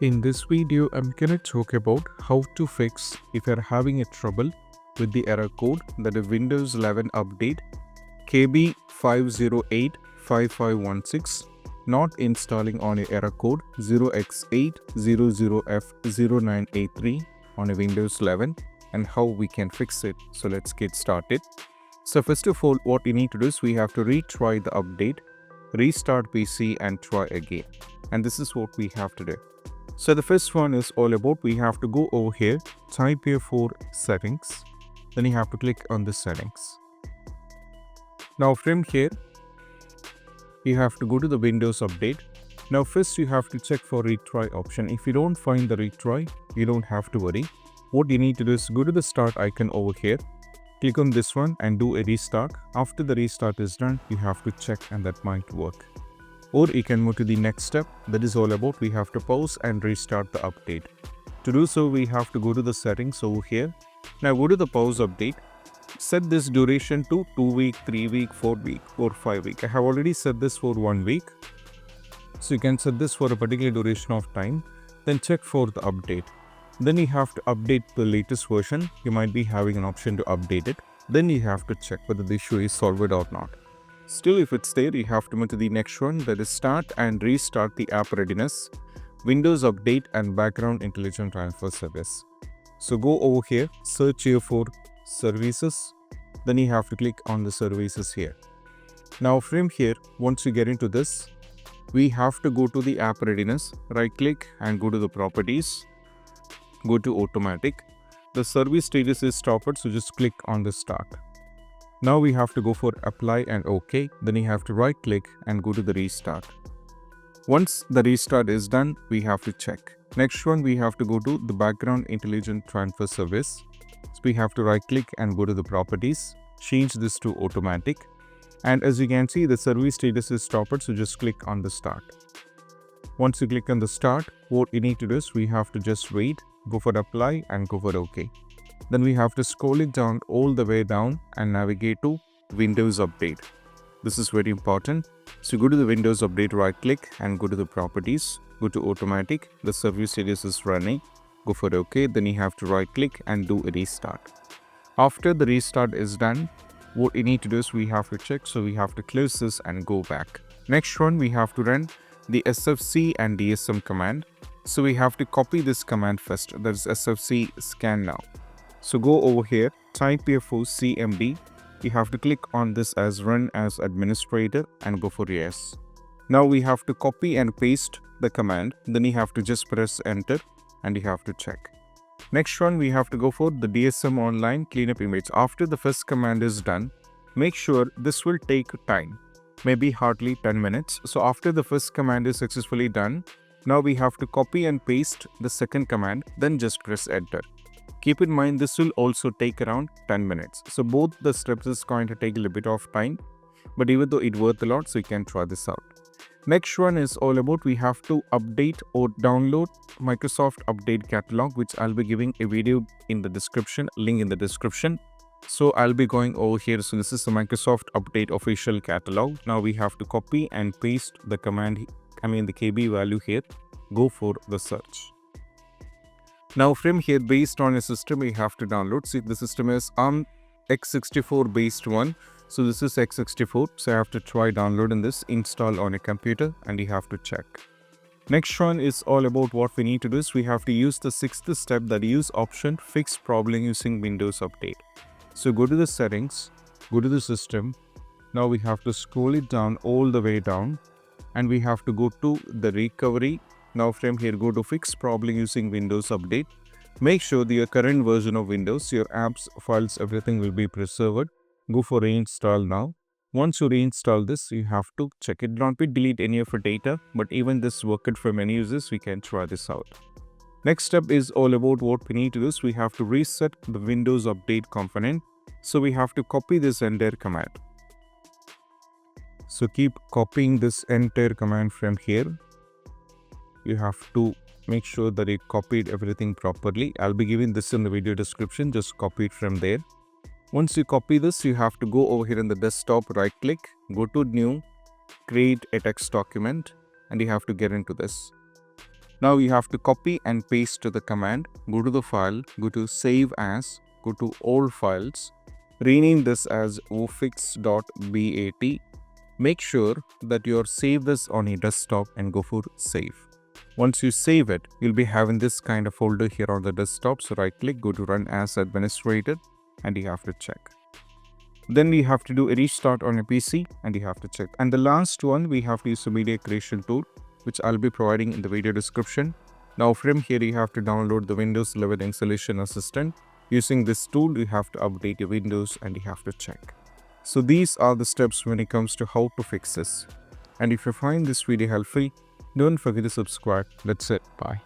In this video, I'm going to talk about how to fix if you're having a trouble with the error code that is Windows 11 update KB5085516 not installing on a error code 0x800f0983 on a Windows 11 and how we can fix it. So let's get started. So first of all, what we need to do is we have to retry the update, restart PC and try again. And this is what we have to do. So the first one is all about we have to go over here, type here for settings, then you have to click on the settings. Now from here, you have to go to the Windows update. Now first you have to check for retry option. If you don't find the retry, you don't have to worry. What you need to do is go to the start icon over here, click on this one and do a restart. After the restart is done, you have to check and that might work. Or you can move to the next step, that is all about we have to pause and restart the update. To do so, we have to go to the settings over here. Now go to the pause update. Set this duration to 2 week, 3 week, 4 week or 5 week. I have already set this for 1 week. So you can set this for a particular duration of time. Then check for the update. Then you have to update the latest version. You might be having an option to update it. Then you have to check whether the issue is solved or not. Still, if it's there, you have to move to the next one, that is start and restart the App Readiness, Windows Update and Background Intelligent Transfer Service. So go over here, search here for services, then you have to click on the services here. Now from here, once you get into this, we have to go to the App Readiness, right click and go to the properties, go to automatic. The service status is stopped, so just click on the start. Now we have to go for apply and OK. Then you have to right click and go to the restart. Once the restart is done, we have to check. Next one, we have to go to the background intelligent transfer service. So we have to right click and go to the properties, change this to automatic. And as you can see, the service status is stopped, so just click on the start. Once you click on the start, what you need to do is we have to just wait, go for apply and go for OK. Then we have to scroll it down all the way down and navigate to Windows Update. This is very important. So go to the Windows Update, right click and go to the properties, go to automatic. The service status is running. Go for OK. Then you have to right click and do a restart. After the restart is done, what you need to do is we have to check. So we have to close this and go back. Next one, we have to run the sfc and dsm command. So we have to copy this command first. That is sfc scannow. So go over here, type here for CMD. You have to click on this as run as administrator and go for yes. Now we have to copy and paste the command. Then you have to just press enter and you have to check. Next one, we have to go for the DSM online cleanup image. After the first command is done, make sure this will take time, maybe hardly 10 minutes. So after the first command is successfully done, now we have to copy and paste the second command, then just press enter. Keep in mind, this will also take around 10 minutes. So both the steps is going to take a little bit of time, but even though it's worth a lot, so you can try this out. Next one is all about we have to update or download Microsoft Update Catalog, which I'll be giving a video in the description, link in the description. So I'll be going over here. So this is the Microsoft Update official catalog. Now we have to copy and paste the command, the KB value here, go for the search. Now from here, based on a system, we have to download. See, the system is x64 based one. So this is x64. So I have to try downloading this, install on a computer, and you have to check. Next one is all about what we need to do is we have to use the sixth step, that use option fix problem using Windows Update. So go to the settings, go to the system. Now we have to scroll it down all the way down and we have to go to the recovery. Now from here, go to fix problem using Windows Update. Make sure your current version of Windows, your apps, files, everything will be preserved. Go for reinstall now. Once you reinstall this, you have to check it. Don't be delete any of your data, but even this worked for many users, we can try this out. Next step is all about what we need to do is we have to reset the Windows Update component. So we have to copy this entire command. So keep copying this entire command from here. You have to make sure that you copied everything properly. I'll be giving this in the video description. Just copy it from there. Once you copy this, you have to go over here in the desktop, right click, go to new, create a text document, and you have to get into this. Now you have to copy and paste to the command. Go to the file, go to save as, go to all files, rename this as ofix.bat. Make sure that you save this on your desktop and go for save. Once you save it, you'll be having this kind of folder here on the desktop. So right click, go to run as administrator, and you have to check. Then we have to do a restart on your PC and you have to check. And the last one, we have to use a media creation tool, which I'll be providing in the video description. Now from here, you have to download the Windows 11 installation assistant. Using this tool, you have to update your Windows and you have to check. So these are the steps when it comes to how to fix this. And if you find this video helpful, don't forget to subscribe. That's it. Bye.